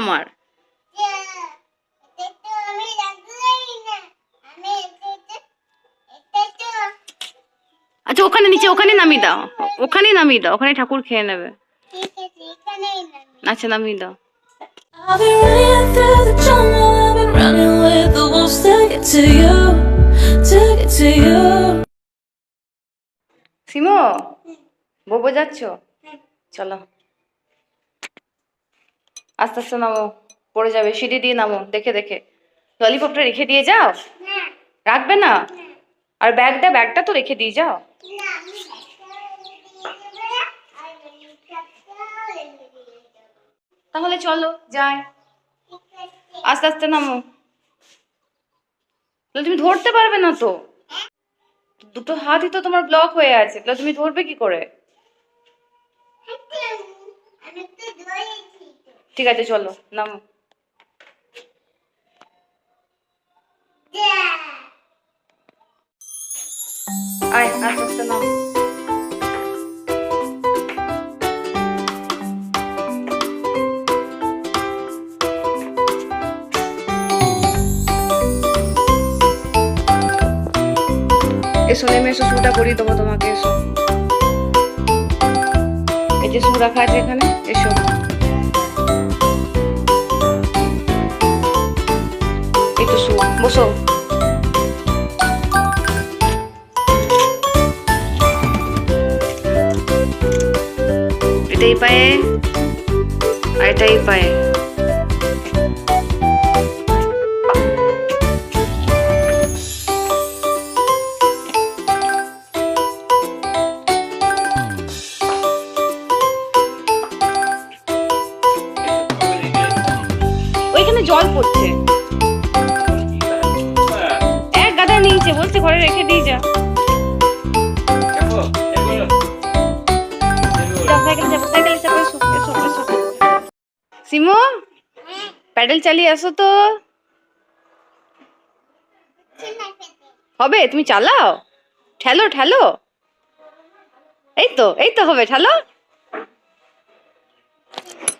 আমার। আচ্ছা ওখানে নিচে ওখানে নামিয়ে দাও, ওখানে নামিয়ে দাও, ওখানে ঠাকুর খেয়ে নেবে। আচ্ছা নামিয়ে দাও। I've been running through the jungle, I've been running with the wolves to get to you, to get to you. সিমো বউবো যাচ্ছ? চলো আস্তে আস্তে নামো, পড়ে যাবে, সিঁড়ি দিয়ে নামো দেখে দেখে। ললিপপটা রেখে দিয়ে যাও। রাখবে না? আর ব্যাগটা তো রেখে দিয়ে যাও। তাহলে চলো যাই, আস্তে আস্তে নামো। তুমি ধরতে পারবে না তো, দুটো হাতই তো তোমার ব্লক হয়ে আছে, তাহলে তুমি ধরবে কি করে? ঠিক আছে চলো নামো। আয় আস্তে আস্তে নামো। এসো নেমে এসো, শুটা করিয়ে দেবো তোমাকে, এসো। এই যে শু রাখা আছে এখানে, এসো। এই তো শু, বসো। এটাই পায়ে আর এটাই পায়ে। ওইখানে জল পড়ছে, এক গাদা নিয়েছে, বলছে ঘরে রেখে দিয়ে যা। সিমো প্যাডেল চালিয়ে আসো তো। হবে, তুমি চালাও, ঠেলো ঠেলো। এই তো হবে, ঠেলো।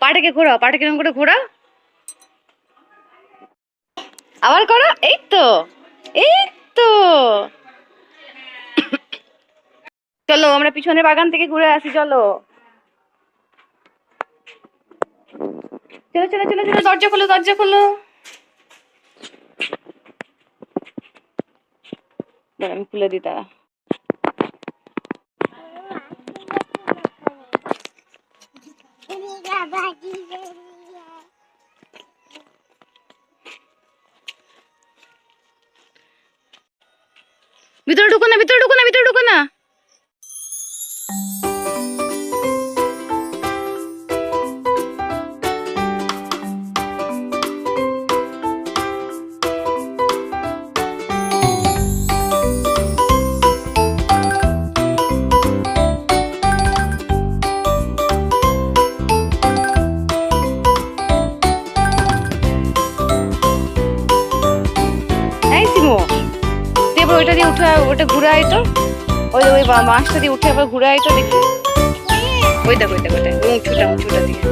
পাটাকে ঘোরাও, পাটাকে এরকম করে ঘোরাও, আবার করো। এই তো, এই তো। চলো আমরা পিছনের বাগান থেকে ঘুরে আসি, চলো চলো চলো চলো চলো। দরজা খোলো, দরজা খোলো। আমি খুলে দিই, তারা। ভিতরে ঢুকো না, ভিতরে ঢুকো না, ভিতরে ঢুকো না। এই সিমো, এবার ওইটা দিয়ে উঠে, ওটা ঘুরে আয় তো। ওই বাঁশটা দিয়ে উঠে আবার ঘুরে আয় তো দেখি। ওই দেখো, ওই দেখো, উঁচুটা দিয়ে।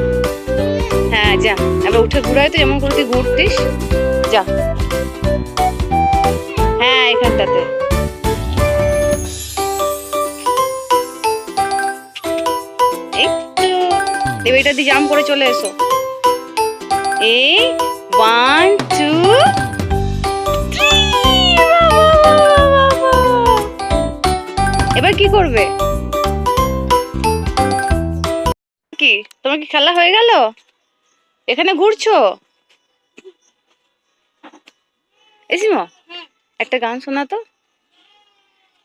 হ্যাঁ যা, এবার উঠে ঘুরে আয় তো, যেমন করে তুই ঘুরতিস। যা, হ্যাঁ এখানটাতে। এই তো, এবার এটা দিয়ে জাম্প করে চলে এসো। এই 1 2। এবার কি করবে? কি তোমার কি খেলা হয়ে গেল? এখানে ঘুরছো? এসিমো একটা গান শোনা তো,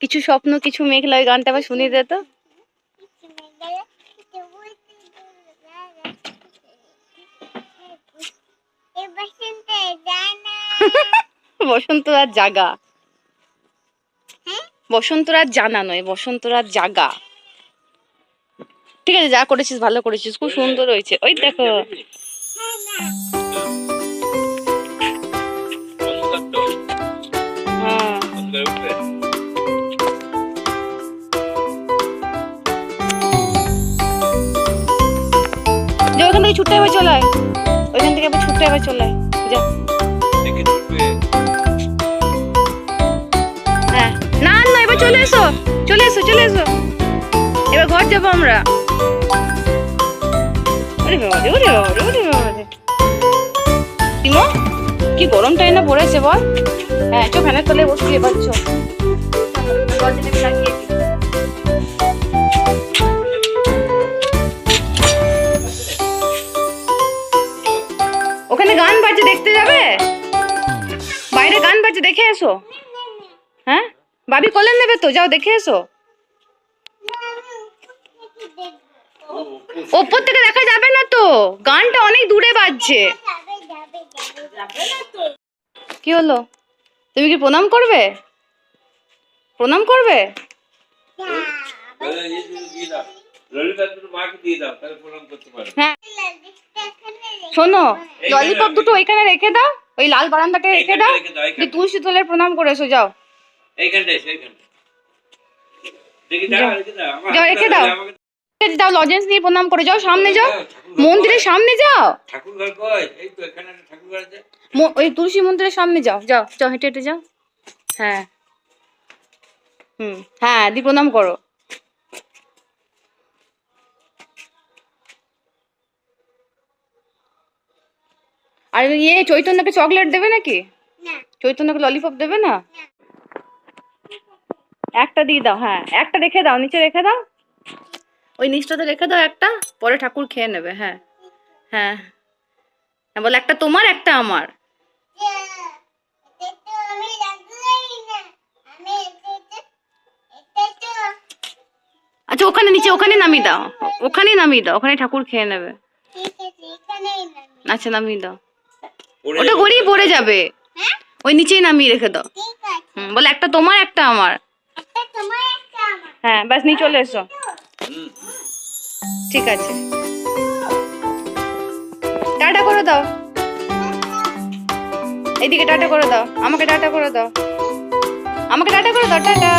কিছু স্বপ্ন কিছু মেঘলা, ওই গানটা আবার শুনিয়ে দে তো। বসন্ত রাত জাগা, বসন্ত রাত জানা নয়, বসন্ত রাত জাগা। ঠিক আছে, যা করেছিস ভালো করেছিস, খুব সুন্দর হয়েছে। ওই দেখো, যে ওখান থেকে ছুটতে হবে, চলে ওইখান থেকে এবার চলে আয়, যা। হ্যাঁ না না এবার চলে এসো, চলে এসো, চলে এসো। এবার ঘর যাবো আমরা। ওরে বাবা রে, ওরে বাবা রে, ওরে বাবা রে। তিমো কি গরমটাই না পড়েছে বল। হ্যাঁ চো ফ্যানের তলে বসবি এবার চো। দরজা টেনে লাগিয়ে দিই। ওখানে গান বাজছে, দেখতে যাবে? বাইরে গান বাজছে, দেখে এসো। হ্যাঁ বাবি কোলে নেবে তো, যাও দেখে এসো। ওপর থেকে দেখা যাবে না তো, গানটা অনেক দূরে বাজছে। কি হলো, তুমি কি প্রণাম করবে? প্রণাম করবে? হ্যাঁ শোনো, ললিপপ দুটো ওইখানে রেখে দাও, ওই লাল বারান্দাটা রেখে দাও, তুলসী তলায় প্রণাম করে এসো, যাও। যাও রেখে দাও, যাও লজেন্স নিয়ে প্রণাম করে যাও, সামনে যাও, মন্দিরের সামনে যাও, ওই তুলসী মন্দিরের সামনে যাও, যাও যাও, হেঁটে হেঁটে যাও। হ্যাঁ হ্যাঁ দি প্রণাম করো। আর ইয়ে চৈতন্যকে চকলেট দেবে নাকি? চৈতন্যকে ললিপপ দেবে না? একটা দিয়ে দাও, হ্যাঁ একটা রেখে দাও, নিচে রেখে দাও, ওই নিচটাতে রেখে দাও একটা, পরে ঠাকুর খেয়ে নেবে। হ্যাঁ হ্যাঁ বল, একটা তোমার একটা আমার। আচ্ছা ওখানে নিচে, ওখানে নামিয়ে দাও, ওখানে নামিয়ে দাও, ওখানে ঠাকুর খেয়ে নেবে। আচ্ছা নামিয়ে দাও, ওটা গড়িয়ে পড়ে যাবে, ওই নিচেই নামিয়ে রেখে দাও। বল একটা তোমার একটা আমার। হ্যাঁ ব্যাস নিয়ে চলে এসো। ঠিক আছে, টাটা করে দাও, এইদিকে টাটা করে দাও, আমাকে টাটা করে দাও, আমাকে টাটা করে দাও, টাটা।